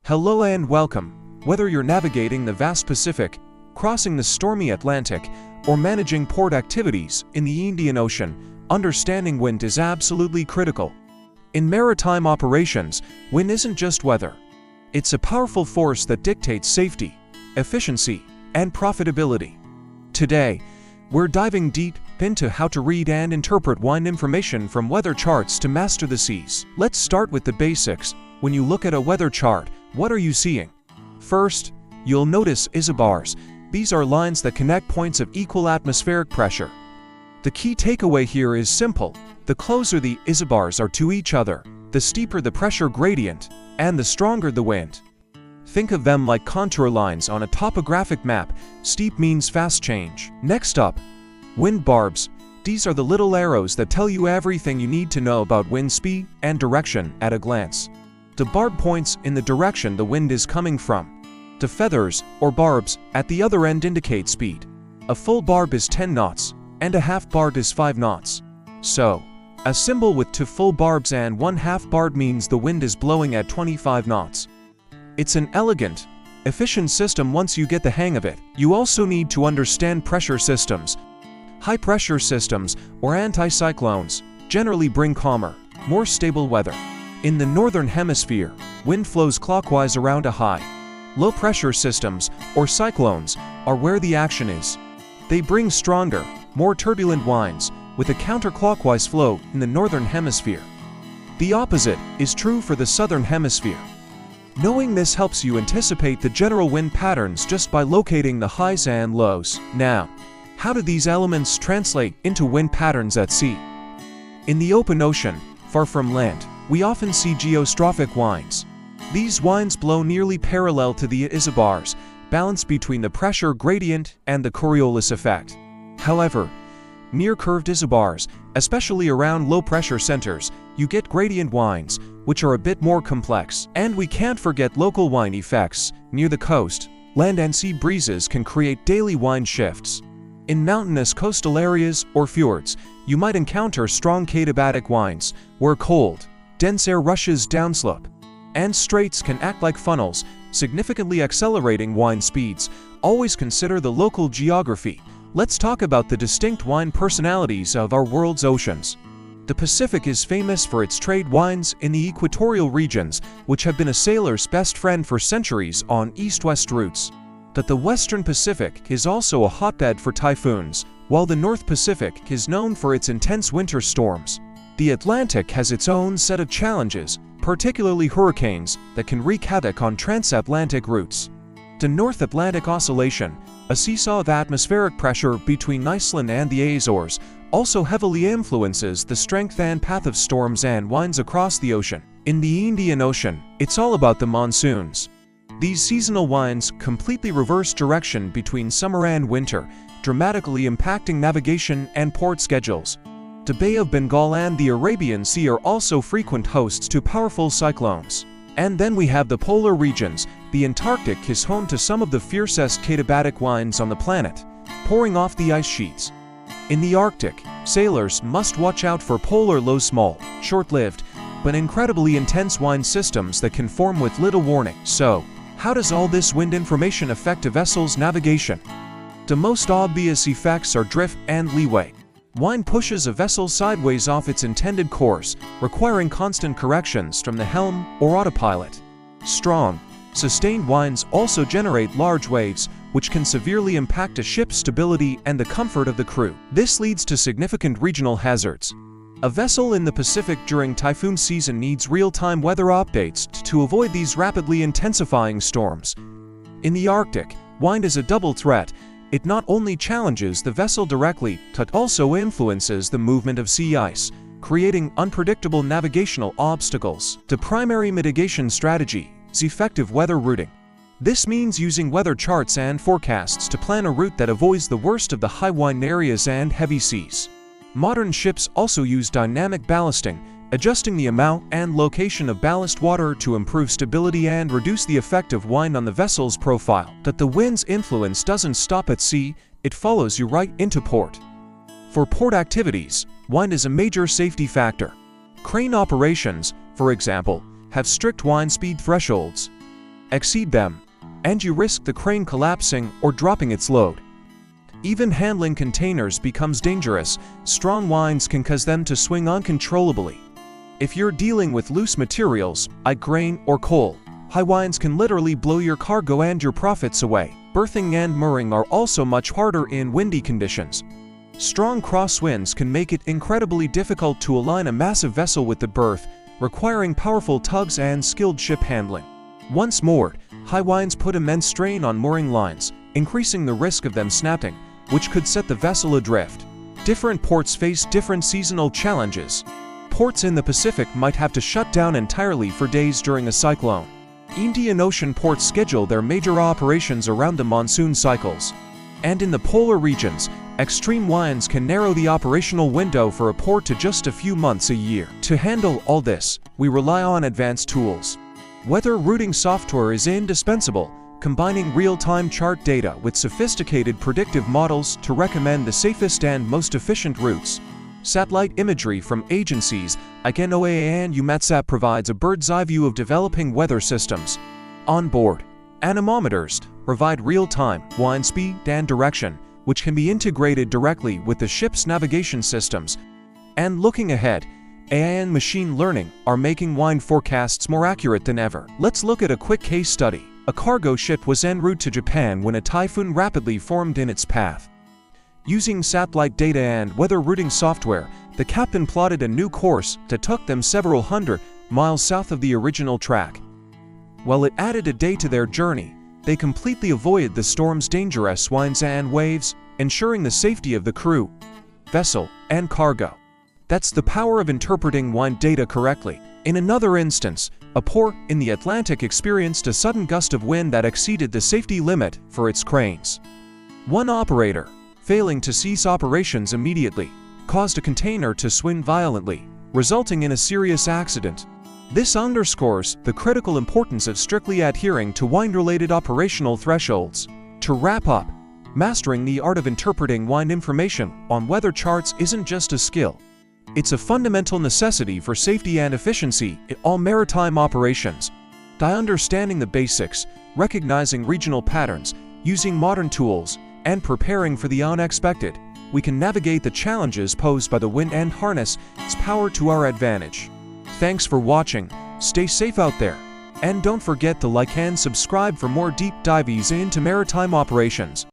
Hello and welcome. Whether you're navigating the vast Pacific, crossing the stormy Atlantic, or managing port activities in the Indian Ocean, understanding wind is absolutely critical. In maritime operations, wind isn't just weather. It's a powerful force that dictates safety, efficiency, and profitability. Today, we're diving deep into how to read and interpret wind information from weather charts to master the seas. Let's start with the basics. When you look at a weather chart, what are you seeing? First, you'll notice isobars. These are lines that connect points of equal atmospheric pressure. The key takeaway here is simple. The closer the isobars are to each other, the steeper the pressure gradient, and the stronger the wind. Think of them like contour lines on a topographic map. Steep means fast change. Next up, wind barbs. These are the little arrows that tell you everything you need to know about wind speed and direction at a glance. The barb points in the direction the wind is coming from. The feathers, or barbs, at the other end indicate speed. A full barb is 10 knots, and a half barb is 5 knots. So, a symbol with 2 full barbs and 1 half barb means the wind is blowing at 25 knots. It's an elegant, efficient system once you get the hang of it. You also need to understand pressure systems. High-pressure systems, or anticyclones, generally bring calmer, more stable weather. In the northern hemisphere, wind flows clockwise around a high. Low-pressure systems, or cyclones, are where the action is. They bring stronger, more turbulent winds, with a counterclockwise flow in the northern hemisphere. The opposite is true for the southern hemisphere. Knowing this helps you anticipate the general wind patterns just by locating the highs and lows. Now, how do these elements translate into wind patterns at sea? In the open ocean, far from land, we often see geostrophic winds. These winds blow nearly parallel to the isobars, balanced between the pressure gradient and the Coriolis effect. However, near curved isobars, especially around low-pressure centers, you get gradient winds, which are a bit more complex. And we can't forget local wind effects. Near the coast, land and sea breezes can create daily wind shifts. In mountainous coastal areas or fjords, you might encounter strong katabatic winds, where cold, dense air rushes downslope. And straits can act like funnels, significantly accelerating wind speeds. Always consider the local geography. Let's talk about the distinct wind personalities of our world's oceans. The Pacific is famous for its trade winds in the equatorial regions, which have been a sailor's best friend for centuries on east-west routes. But the Western Pacific is also a hotbed for typhoons, while the North Pacific is known for its intense winter storms. The Atlantic has its own set of challenges, particularly hurricanes, that can wreak havoc on transatlantic routes. The North Atlantic Oscillation, a seesaw of atmospheric pressure between Iceland and the Azores, also heavily influences the strength and path of storms and winds across the ocean. In the Indian Ocean, it's all about the monsoons. These seasonal winds completely reverse direction between summer and winter, dramatically impacting navigation and port schedules. The Bay of Bengal and the Arabian Sea are also frequent hosts to powerful cyclones. And then we have the polar regions. The Antarctic is home to some of the fiercest katabatic winds on the planet, pouring off the ice sheets. In the Arctic, sailors must watch out for polar low small, short-lived, but incredibly intense wind systems that can form with little warning. So, how does all this wind information affect a vessel's navigation? The most obvious effects are drift and leeway. Wind pushes a vessel sideways off its intended course, requiring constant corrections from the helm or autopilot. Strong, sustained winds also generate large waves, which can severely impact a ship's stability and the comfort of the crew. This leads to significant regional hazards. A vessel in the Pacific during typhoon season needs real-time weather updates to avoid these rapidly intensifying storms. In the Arctic, wind is a double threat. It not only challenges the vessel directly, but also influences the movement of sea ice, creating unpredictable navigational obstacles. The primary mitigation strategy is effective weather routing. This means using weather charts and forecasts to plan a route that avoids the worst of the high wind areas and heavy seas. Modern ships also use dynamic ballasting, adjusting the amount and location of ballast water to improve stability and reduce the effect of wind on the vessel's profile. But the wind's influence doesn't stop at sea, it follows you right into port. For port activities, wind is a major safety factor. Crane operations, for example, have strict wind speed thresholds. exceed them, and you risk the crane collapsing or dropping its load. Even handling containers becomes dangerous. Strong winds can cause them to swing uncontrollably. If you're dealing with loose materials, like grain or coal, high winds can literally blow your cargo and your profits away. Berthing and mooring are also much harder in windy conditions. Strong crosswinds can make it incredibly difficult to align a massive vessel with the berth, requiring powerful tugs and skilled ship handling. Once moored, high winds put immense strain on mooring lines, increasing the risk of them snapping, which could set the vessel adrift. Different ports face different seasonal challenges. Ports in the Pacific might have to shut down entirely for days during a cyclone. Indian Ocean ports schedule their major operations around the monsoon cycles. And in the polar regions, extreme winds can narrow the operational window for a port to just a few months a year. To handle all this, we rely on advanced tools. Weather routing software is indispensable, combining real-time chart data with sophisticated predictive models to recommend the safest and most efficient routes. Satellite imagery from agencies like NOAA and EUMETSAT provides a bird's-eye view of developing weather systems. On board, anemometers provide real-time wind speed and direction, which can be integrated directly with the ship's navigation systems. And looking ahead, AI and machine learning are making wind forecasts more accurate than ever. Let's look at a quick case study. A cargo ship was en route to Japan when a typhoon rapidly formed in its path. Using satellite data and weather routing software, the captain plotted a new course that took them several hundred miles south of the original track. While it added a day to their journey, they completely avoided the storm's dangerous winds and waves, ensuring the safety of the crew, vessel, and cargo. That's the power of interpreting wind data correctly. In another instance, a port in the Atlantic experienced a sudden gust of wind that exceeded the safety limit for its cranes. One operator, failing to cease operations immediately, caused a container to swing violently, resulting in a serious accident. This underscores the critical importance of strictly adhering to wind-related operational thresholds. To wrap up, mastering the art of interpreting wind information on weather charts isn't just a skill. It's a fundamental necessity for safety and efficiency in all maritime operations. By understanding the basics, recognizing regional patterns, using modern tools, and preparing for the unexpected, we can navigate the challenges posed by the wind and harness its power to our advantage. Thanks for watching, stay safe out there, and don't forget to like and subscribe for more deep dives into maritime operations.